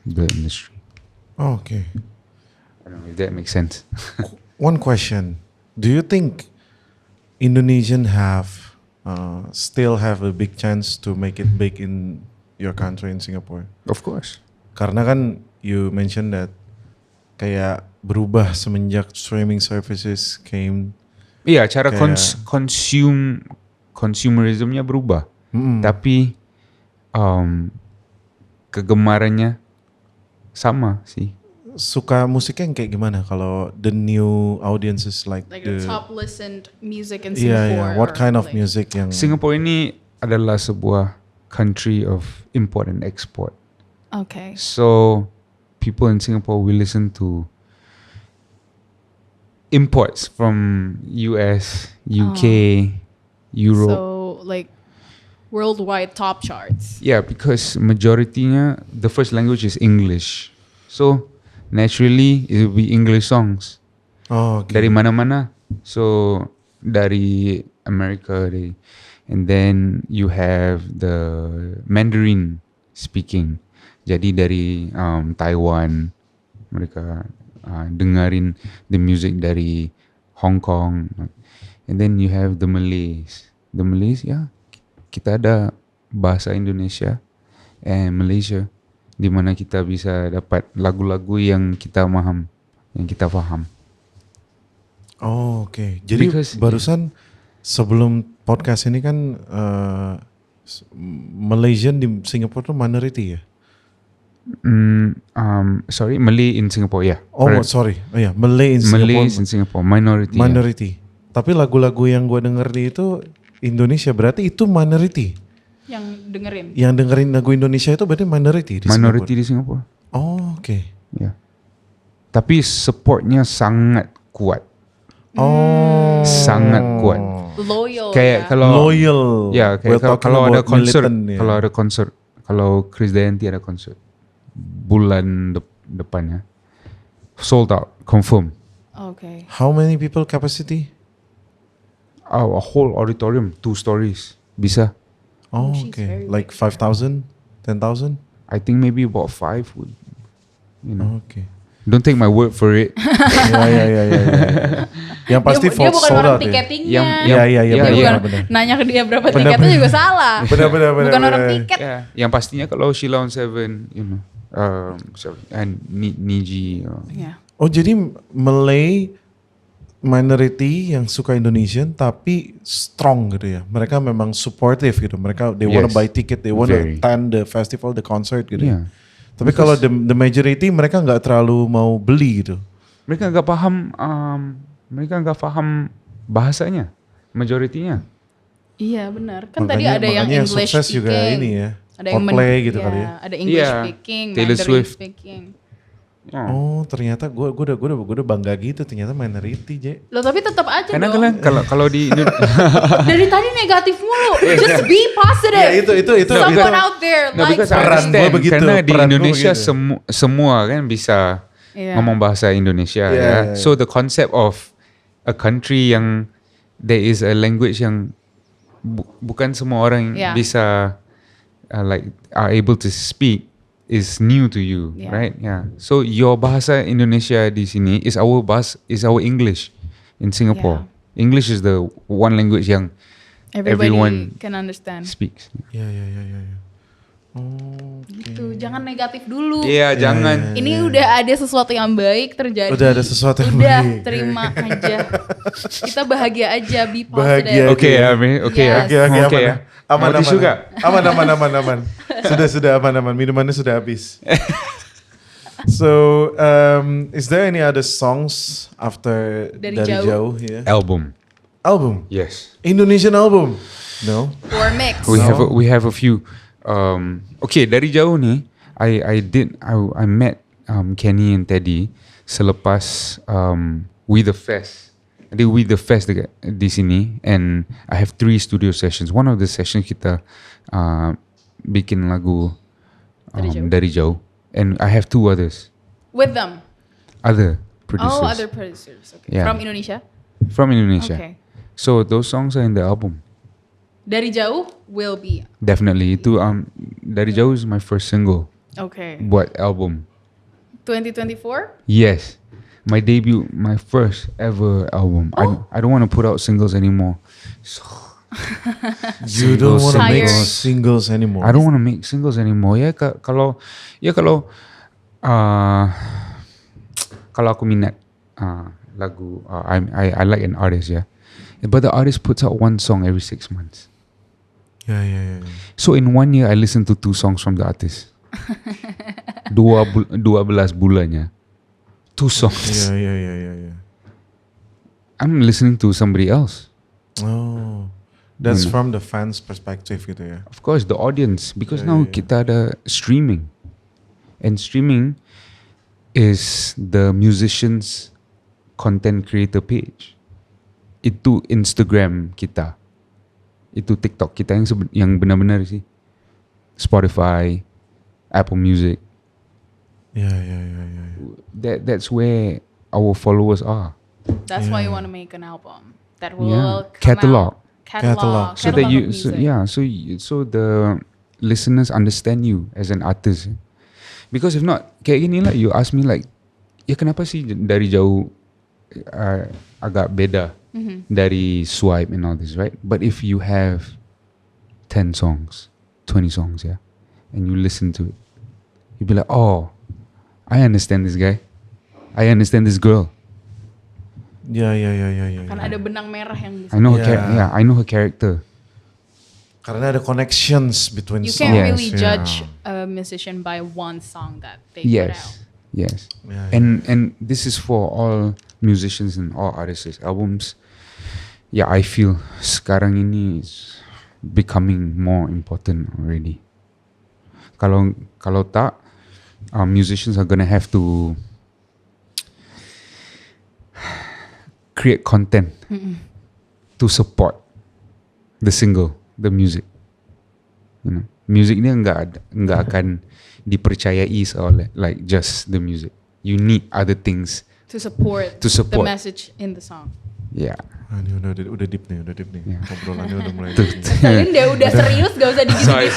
the industry. Oh, okay. I don't know if that makes sense. One question: do you think Indonesian still have a big chance to make it big in your country, in Singapore? Of course. Karena kan you mentioned that kayak berubah semenjak streaming services came. Iya, cara Kayak- consumerismnya berubah. Tapi kegemarannya sama sih. Suka musiknya yang kayak gimana kalau the new audiences like Like the top listened music in yeah, Singapore. what or kind of like- music yang Singapore ini adalah sebuah country of import and export. Okay. So people in Singapore will listen to imports from US, UK, Europe. So like worldwide top charts. Yeah, because majority-nya the first language is English. So naturally it will be English songs. Oh, okay. Dari mana-mana. So dari America, and then you have the Mandarin speaking. Jadi dari Taiwan, mereka dengarin the music dari Hong Kong, and then you have the Malays. The Malays, ya, kita ada bahasa Indonesia and Malaysia, di mana kita bisa dapat lagu-lagu yang kita faham. Oh, oke. Jadi Because- barusan sebelum podcast ini kan Malaysian di Singapura tuh minority ya? Sorry, Malay in Singapore, yeah. Oh, Correct. sorry. Oh ya, Malay in Singapore. Malays in Singapore, minority. Minority. Tapi lagu-lagu yang gue denger di itu Indonesia, berarti itu minority. Yang dengerin. Yang dengerin lagu Indonesia itu berarti minority di Minority Singapura. di Singapore, Oh, oke. ya. Tapi supportnya sangat kuat, Oh. sangat kuat. Loyal. Kayak ya. kalau Loyal. ya We're kayak talking kalau ada about konser, militant, ya. kalau Chris Dayanti ada konser bulan depannya, sold out, confirm. Okay. How many people capacity? A whole auditorium, 2 stories, bisa. Oh, she's okay. very Like big. 5,000, 10,000? I think maybe about 5 would, you know. Okay. Don't take my word for it. Ya. Yang pasti dia bukan sold orang out ya. tiketingnya. Yang- Iya, Dia benar, bukan benar. nanya ke dia berapa Benar, tiketnya benar. juga salah. Benar. Bukan orang tiket. Ya, yang pastinya kalau Sheila on 7, you know, and Niji. Ya. Oh, jadi Malay minority yang suka Indonesian tapi strong gitu ya. Mereka memang supportive gitu. Mereka they wanna Yes. buy ticket, they wanna Very. attend the festival, the concert gitu. Yeah. Tapi kalau the majority mereka nggak terlalu mau beli gitu. Mereka nggak paham bahasanya, majoritinya. Iya benar. Kan tadi ada yang makanya English sukses speaking. juga ini ya. Ada yang Coldplay gitu iya, kali ya. Ada English Iya, speaking, Taylor Mandarin Swift. speaking. Oh ternyata gue udah bangga gitu ternyata minority J. Loh tapi tetap aja Karena dong. kalau di Dari tadi negatif mulu. Just be positive. Ya itu Someone out there No, like because I peran understand, gua begitu, karena di peran gua Indonesia begitu. semua kan bisa Iya. ngomong bahasa Indonesia Yeah, ya. yeah. So the concept of a country yang there is a language yang bukan semua orang Yeah. bisa are able to speak is new to you, Yeah. right? Yeah. So your bahasa Indonesia di sini is our English in Singapore. English is the one language yang Everybody everyone can understand. speaks. Ya. Oh, Gitu. Jangan negatif dulu. Iya, jangan. Ini udah ada sesuatu yang baik terjadi. Udah ada sesuatu yang Udah, baik. terima aja. Kita bahagia aja, be Bahagia. positive. Oke ya, Mi. Oke ya. Yes. Oke, ya. aman. Mau tisu nggak? Aman. Sudah aman. Minumannya sudah habis. So, is there any other songs after Dari Dari Jauh? Jauh? Yeah. Album. Album? Yes. Indonesian album? No. Or mix. We have a few. Okay, dari jauh nih, I met Kenny and Teddy selepas We The Fest. Ada We The Fest di sini, and I have 3 studio sessions. One of the sessions kita bikin lagu dari jauh, and I have 2 others, With them. other producers. Oh, other producers. Okay. Yeah. From Indonesia. From Indonesia. Okay. So those songs are in the album. Dari jauh will be. Definitely. Itu dari jauh is my first single Okay. buat album. 2024? Yes, my debut, my first ever album. Oh. I don't want to put out singles anymore. So, You don't want to make Tired. singles anymore. I don't want to make singles anymore. Ya kalau kalau aku minat lagu, I like an artist, yeah. But the artist puts out one song every 6 months. Ya. So in 1 year I listen to 2 songs from the artist. 12 bulannya 2 songs. Ya. I'm listening to somebody else. Oh, that's from the fans perspective gitu ya. Of course, the audience, because now kita ada streaming, and streaming is the musician's content creator page. Itu Instagram kita, itu TikTok kita yang benar-benar sih, Spotify, Apple Music. Ya. That's where our followers are. That's why you want to make an album that will Yeah. come Catalog. out. Catalog. So that Catalog of music. so the listeners understand you as an artist. Because if not, kayak gini lah, you ask me like, ya kenapa sih dari jauh agak beda dari Swipe and all this, right? But if you have 10 songs, 20 songs, yeah, and you listen to it, you'll be like, oh, I understand this guy, I understand this girl, Ya. Kan ada benang merah yang bisa. I know her Yeah. I know her character. Karena ada connections between You songs. can't really ya. judge a musician by one song that they put out. Yes. Yeah, And this is for all musicians and all artists. Albums, yeah, I feel sekarang ini is becoming more important already. Kalau tak, musicians are gonna have to create content to support the single, the music. You know, music ni enggak akan dipercayai oleh like just the music. You need other things. To support the message in the song. Yeah. Ini udah deep nih. Yeah. Obrolannya udah mulai Tuh. deep nih. Kalian udah serius, gak usah digituin.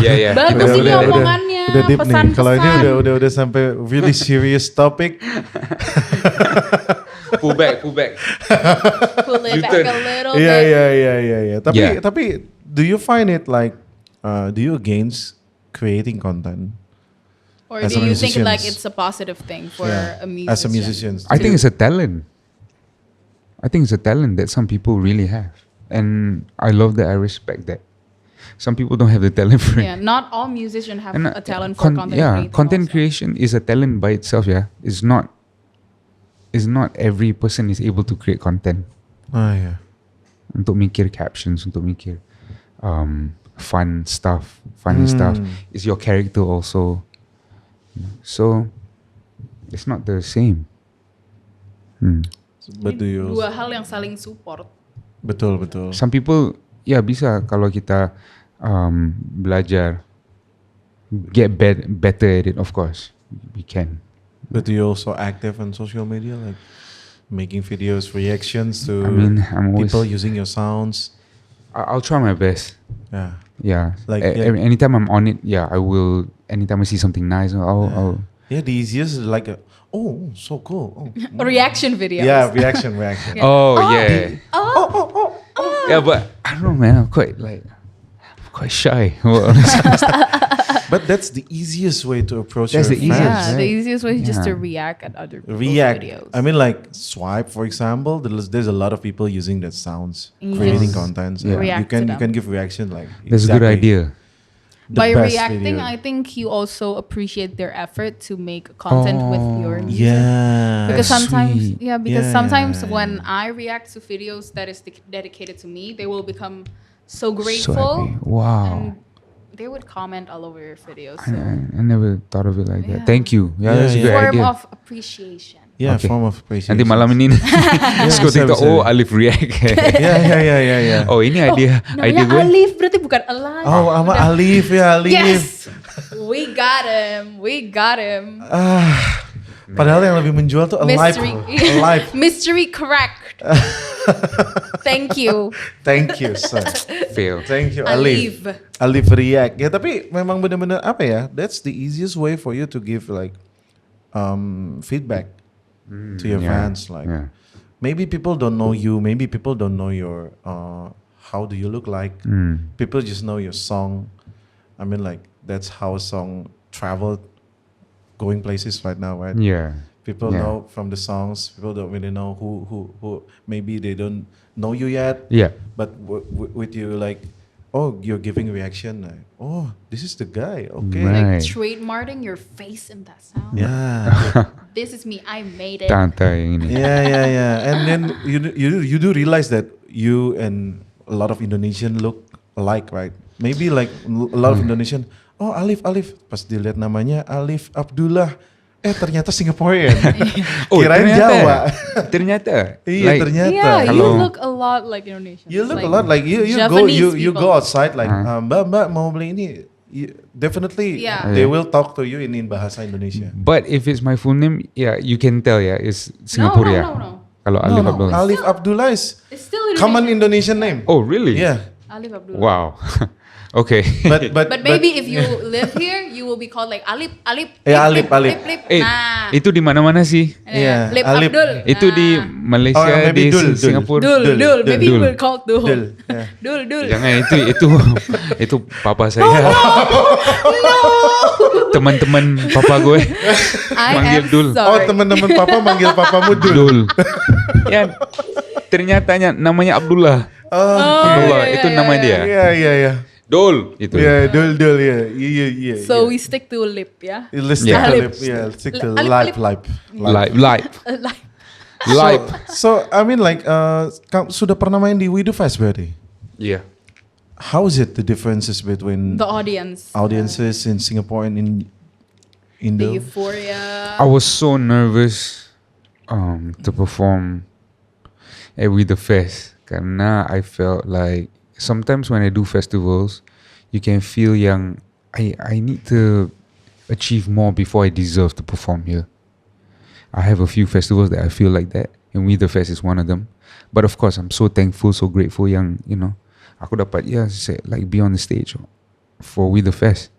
Yeah. Bagus Udah- ini udah- omongannya, Udah deep nih. pesan-pesan. Kalau ini udah sampai really serious topic. Pull back. Pull it back U-turn. a little Iya. bit. Yeah. Tapi do you find it like do you against creating content? Or As do a you think like musicians. it's a positive thing for Yeah, a musician? as a musician. I think it's a talent. I think it's a talent that some people really have, and I love that. I respect that. Some people don't have the talent for it. Yeah, not all musicians have And, a talent for content creating. content also. creation is a talent by itself. Yeah, it's not. It's not every person is able to create content. Ah, yeah. Untuk mikir captions, untuk mikir fun stuff, funny stuff. It's your character also. So it's not the same. But do you? Dua hal yang saling support. Betul, betul. Some people, ya bisa kalau kita belajar, get better at it. Of course, we can. But do you also active on social media, like making videos, reactions to I mean, I'm always. people using your sounds? I'll try my best. Yeah. Yeah. Like, anytime I'm on it, yeah, I will. Anytime I see something nice, I'll Yeah, the easiest is like, oh, so cool. Oh. Reaction videos. Yeah, reaction. Yeah. Oh, yeah. Yeah, but I don't know, man. I'm quite shy. But that's the easiest way to approach That's your the easiest, fans. Yeah, the right? easiest way is just to Yeah. react at other people's React. videos. I mean, like swipe, for example. There's a lot of people using that sounds, creating Yes. contents. Yeah. You React to can them. give reaction like. That's a good exactly idea. the By best reacting, video. I think you also appreciate their effort to make content with your music. Yeah. Because That's sometimes, sweet. sometimes Yeah. when I react to videos that is dedicated to me, they will become so So grateful. happy. Wow. And they would comment all over your videos. I, So I never thought of it like Yeah. that. Thank you. Yeah, Yeah, that's a yeah. good form idea. of appreciation. Yeah, Okay. form of appreciation. Nanti malam ini terus kau bisa, TikTok, bisa. oh Alif react. Yeah. Oh ini idea Namanya gue. Alif berarti bukan Alive. Oh, sama Udah. Alif ya, Alif. Yes, we got him. Padahal yang lebih menjual tuh Alive. Mystery, Alive. mystery correct. Thank you, Thank you, sir. Fail. Thank you, Alif. Alif. Alif react. Ya, tapi memang benar-benar apa ya? That's the easiest way for you to give like feedback to your fans. Like maybe people don't know you. Maybe people don't know your how do you look like. People just know your song. I mean, like that's how a song traveled, going places right now, right? Yeah. People Yeah. know from the songs. People don't really know who. Maybe they don't know you yet. Yeah. But with you, like, oh, you're giving reaction. Like, oh, this is the guy. Okay. Right. Like trademarking your face in that sound. Yeah. This is me. I made it. Tanta yang ini. yeah. And then you do realize that you and a lot of Indonesian look alike, right? Maybe like a lot of Indonesian. Oh, Alif. Pas dilihat namanya Alif Abdullah. Ternyata Singaporean. Kirain Jawa. Ternyata. Iya, ternyata. Yeah, you Kalau- look a lot like Indonesian. You look Like a lot like you Javanese you people. go outside like Mbak mau beli ini. Definitely Yeah. they will talk to you in bahasa Indonesia. But if it's my full name, yeah, you can tell, yeah, it's No, Singapore, yeah. no. Kalau Alif No, Abdullah. Alif Abdullah is It's still Indonesian. common Indonesian name. Oh, really? Yeah. Alif Abdullah. Wow. Okay. But maybe if you live here, you will be called like Alip. Yeah, Lip, Alip. Lip. Nah. Itu di mana-mana sih? Yeah, Lip Alip. Abdul. Itu di Malaysia, Oh, maybe di Dul. Singapura. Dul. Maybe Dul. we'll call Dul. Dul, yeah. Dul. Jangan itu papa saya. Teman-teman papa gue I manggil am Dul. Oh, sorry. teman-teman papa manggil papamu Dul. Dul. Ya, ternyatanya namanya Abdullah. Abdullah itu nama dia. Iya. Dul itu. Yeah, Dul. Yeah. So we stick to lip, yeah. Let's stick Yeah. to Alip. lip. Yeah, let's stick to Alip. live. Live. Live. So I mean like sudah pernah main di We Do Fest berarti? Yeah. How is it the differences between The audience. audiences in Singapore and in The Indo? euphoria. I was so nervous to perform at We The Fest karena I felt like sometimes when I do festivals, you can feel yang I need to achieve more before I deserve to perform here. I have a few festivals that I feel like that, and We The Fest is one of them. But of course, I'm so thankful, so grateful yang, you know, aku dapat like be on the stage for We The Fest.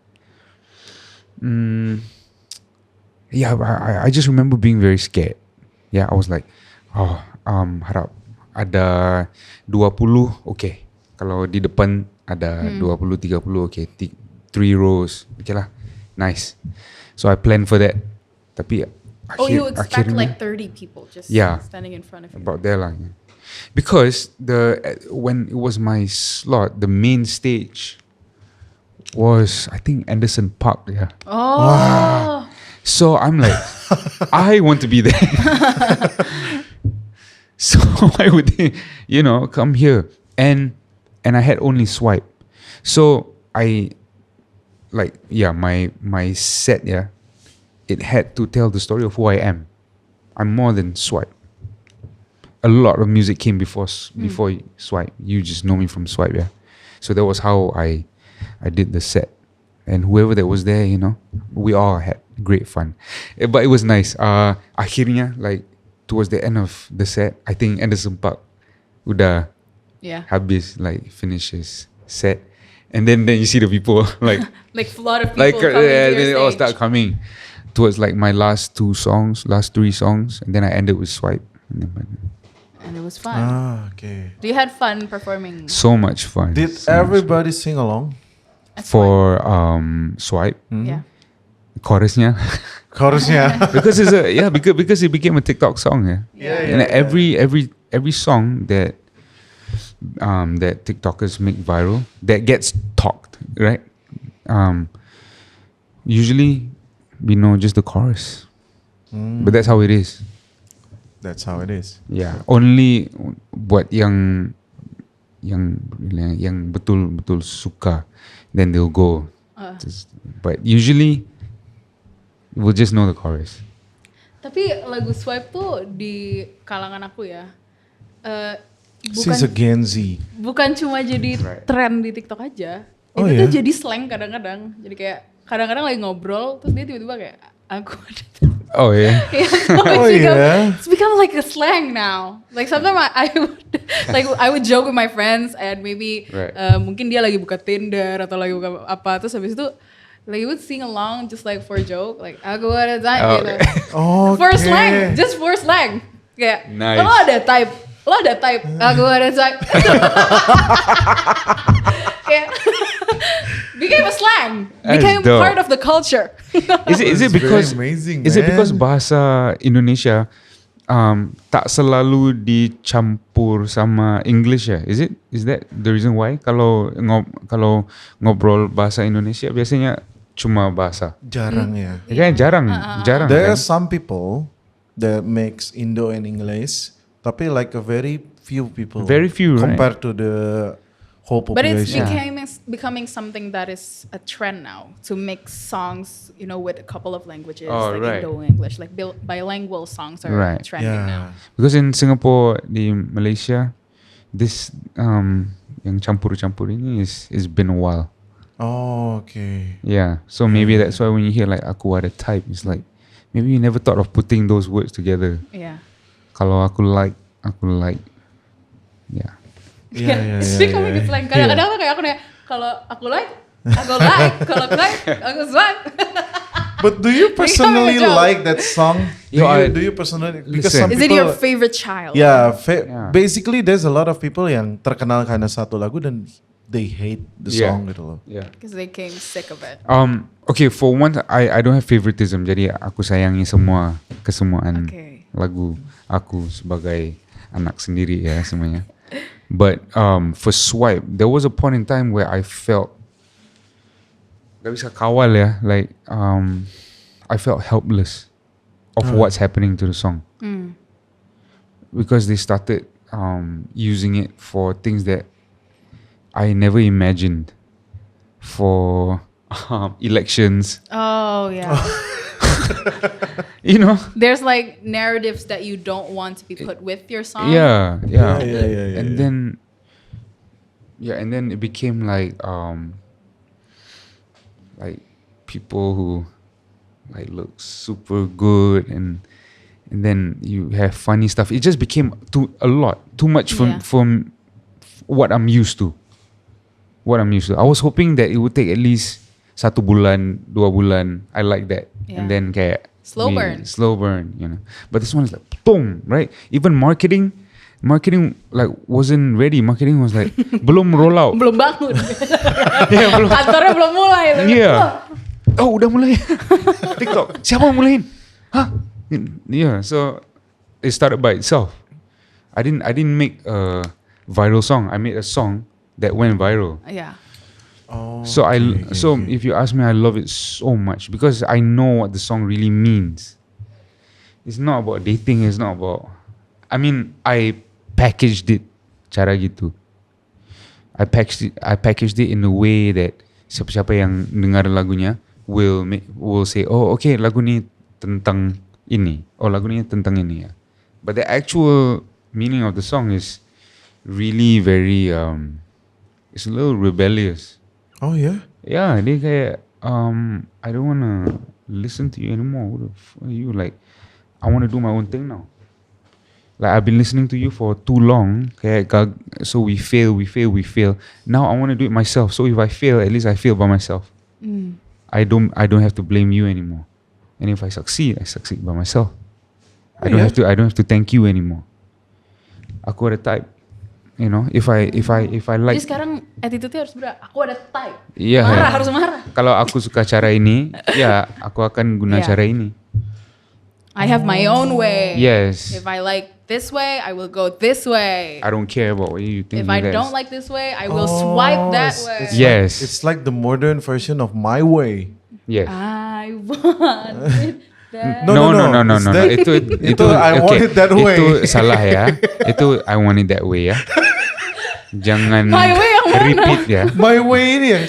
Yeah, I just remember being very scared. Yeah, I was like, harap ada 20, okay. Kalau di depan ada 20, 30, okay. 3 rows, okay lah. Nice. So I planned for that. Tapi You expect akhirnya, like 30 people just Yeah. standing in front of you. about there lah. because when it was my slot, the main stage was I think Anderson Park. Yeah. Oh. So I'm like, I want to be there. So why would they, come here? And I had only Swipe. So my set, it had to tell the story of who I am. I'm more than Swipe. A lot of music came before Swipe. You just know me from Swipe, yeah. So that was how I did the set. And whoever that was there, we all had great fun. But it was nice. Akhirnya, like towards the end of the set, I think Anderson Park udah habis, like finish his set. And then you see the people like like a lot of people coming to then your they all stage. start coming towards like my last 3 songs, and then I ended with Swipe. And it was fun. Okay. So you had fun performing. So much fun. Did So much everybody sing along? That's for Swipe fun. Yeah. chorusnya Chorusnya. because because it became a TikTok song, and every song that TikTokers make viral that gets talked, right? Usually we know just the chorus, but that's how it is. That's how it is. Yeah, only buat yang betul suka, then they'll go. But usually we'll just know the chorus. Tapi lagu Swipe tuh di kalangan aku ya, She's a Gen Z. bukan cuma jadi Right. tren di TikTok aja. Oh, Itu ya? tuh jadi slang kadang-kadang. Jadi kayak kadang-kadang lagi ngobrol terus dia tiba-tiba kayak aku ada. Oh yeah. Oh, yeah? It's become like a slang now. Like sometimes I would joke with my friends and maybe Right. Mungkin dia lagi buka Tinder atau lagi buka apa terus habis itu like you would sing along just like for a joke like aku ada type gitu. Oh, For slang, just for slang. Kayak Nice. lo ada type, aku ada type. Kayak became a slang, That's became dope. part of the culture. Is it That's because very amazing, is it man. because bahasa Indonesia tak selalu dicampur sama English ya? Is that the reason why kalau ngobrol bahasa Indonesia biasanya cuma bahasa? Jarang ya. Ya kan jarang There are kan? some people that mix Indo and English, tapi like a very few people. Very few, right? compared to the whole But it's population. becoming something that is a trend now to mix songs, with a couple of languages, Oh, like right. Indo English, like bilingual songs are Right. trending now. Because in Singapore, di Malaysia, this yang campur-campur ini is been a while. Oh, okay. Yeah, so maybe that's why when you hear like aku ada type, it's like maybe you never thought of putting those words together. Yeah. Kalau aku like, yeah. Yeah, It's yeah, becoming yeah. a slang. Kadang-kadang tuh kayak kalau aku like, kalau aku like, aku swipe. But do you personally joke. like that song? Do you personally? Because Listen. some Is it people, your favorite child? Yeah, Yeah. basically there's a lot of people yang terkenal karena satu lagu dan they hate the Yeah. song gitu loh. Yeah. Because they came sick of it. Okay, for once I don't have favoritism. Jadi aku sayangi semua kesemuaan Okay. lagu aku sebagai anak sendiri ya semuanya. But for Swipe, there was a point in time where I felt gak bisa kawal ya, like I felt helpless of what's happening to the song because they started using it for things that I never imagined, for elections, Oh yeah. There's like narratives that you don't want to be put with your song. Yeah. Yeah. And then it became like people who like look super good and then you have funny stuff. It just became too much Yeah. from what I'm used to. I was hoping that it would take at least 1 bulan, 2 bulan. I like that. Yeah. And then kayak Slow burn. slow burn, But this one is like boom, right? Even marketing like wasn't ready. Marketing was like belum roll out. Belum bangun. Yeah, belum. Kantornya belum mulai. Iya. Oh, udah mulai. TikTok. Siapa yang mulain? Hah? Yeah, so it started by itself. I didn't make a viral song. I made a song that went viral. Yeah. Oh. So if you ask me, I love it so much because I know what the song really means. It's not about dating. It's not about. I mean, I packaged it, cara gitu. I packaged it in a way that siapa-siapa yang dengar lagunya will say, oh okay, lagu ni tentang ini. Oh lagu ni tentang ini ya. But the actual meaning of the song is really very it's a little rebellious. Oh yeah. Yeah, dia kayak I don't wanna listen to you anymore. Who the fuck are you? Like, I wanna do my own thing now. Like I've been listening to you for too long. Kayak so we fail. Now I wanna do it myself. So if I fail, at least I fail by myself. I don't have to blame you anymore. And if I succeed by myself. I don't have to thank you anymore. Aku ada type. You know, if I like. Jadi sekarang attitude-nya harus berat. Aku ada type. Iya. Marah, harus marah. Kalau aku suka cara ini, ya aku akan guna Yeah. cara ini. I have my own way. Yes. If I like this way, I will go this way. I don't care about what you think. If I don't like this way, I will swipe that way. Yes. It's like the modern version of My Way. Yes. I want it that. No. No. It's that- Itu I want okay. it that way. Itu salah ya. Itu I want it that way ya. Jangan My way yang mana? repeat ya. My Way ini ya.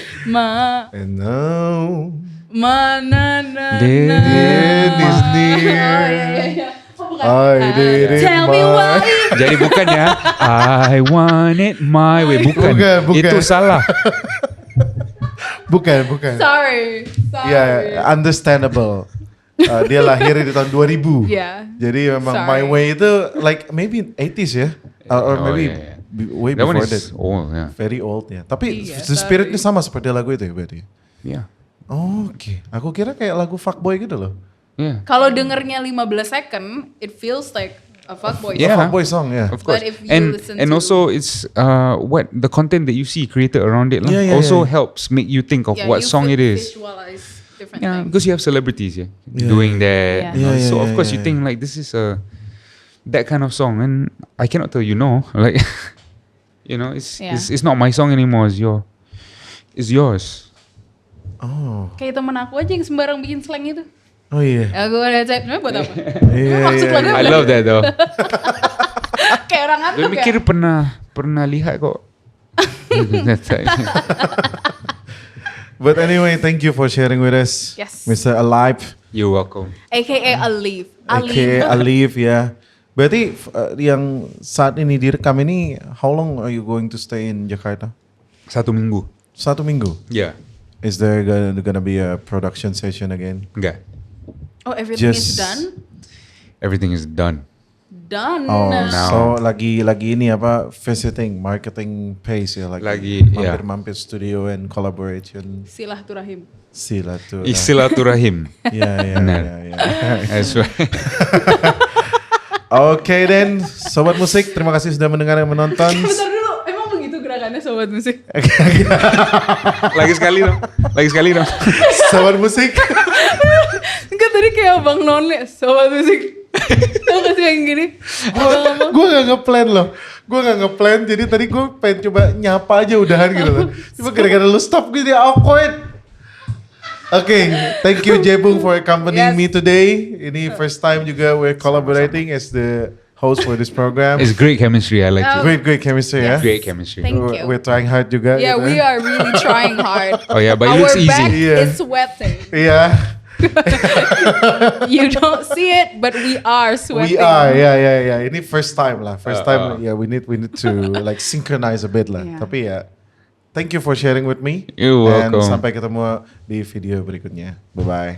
And now Na. Dead is near. Oh iya. Oh, bukan. I did it Tell me my- why. Jadi bukan ya. I want it my way. Bukan. Bukan. Itu salah. Bukan. Sorry. Yeah, understandable. Dia lahir di tahun 2000. Yeah. Jadi memang Sorry. My Way itu like maybe 80s ya. Or Oh, maybe yeah. way That one before is that. old ya. Very old ya. Tapi Iya, the spiritnya sama seperti lagu itu ya berarti. Yeah. Oke. Aku kira kayak lagu Fuckboy gitu loh. Yeah. Kalau dengernya 15 second, it feels like a fuckboy. Yeah. Fuckboy song ya. Of course. But if you and listen and to- also it's what the content that you see created around it lah, Yeah, also yeah. helps make you think of Yeah, what you song it is. Visualize different Yeah, things. because you have celebrities Yeah. doing that. Yeah. you know, Yeah, so yeah, of course you yeah. think like this is that kind of song, and I cannot tell you no. Like you know, Yeah. it's not my song anymore. It's yours. Oh. Kayak temen aku aja yang sembarang bikin slang itu. Oh iya. Aku ada cek, "Nah, buat apa?" Iya, Maksud iya, lagu I apa? love that though. Kayak orang Gue ngantuk mikir ya. pernah lihat kok. That's it. But anyway, thank you for sharing with us. Yes. Mr. Alive, You're welcome. AKA Alif. aka Alif ya. Berarti yang saat ini direkam ini, how long are you going to stay in Jakarta? 1 minggu. 1 minggu. Yeah. Is there gonna be a production session again? Enggak. Oh, everything is Just- done? Everything is done. Done. Oh, Now. so lagi ini apa visiting marketing pace ya Lagi, yeah. mampir studio and collaboration Silaturahim. silaturahim. Silaturahim. Ya. Benar. That's right. Oke then, sobat musik, terima kasih sudah mendengar dan menonton. Bentar dulu, emang begitu gerakannya sobat musik? Lagi sekali dong. Sobat musik. Enggak, tadi kayak Bang None, sobat musik. Tau gak sih yang gini? Gue gak ngeplan loh. Gue gak ngeplan, jadi tadi gue pengen coba nyapa aja udahan gitu loh. Cuma gara-gara lu stop gitu ya, awkward. Oke, thank you Jebung for accompanying Yes. me today. Ini first time juga we're collaborating as the host for this program. It's great chemistry. I like it. Great chemistry ya. Great chemistry. Thank you. We're trying hard juga. Yeah, gitu. we are really trying hard. Oh yeah, but it Our looks easy. back Yeah. is sweating. Iya, You don't see it, but we are sweating. we are. Ya. Ini first time lah. First time. Uh. Ya, we need to like synchronize a bit lah. Yeah. Tapi ya, thank you for sharing with me. You're welcome. And sampai ketemu di video berikutnya. Bye bye.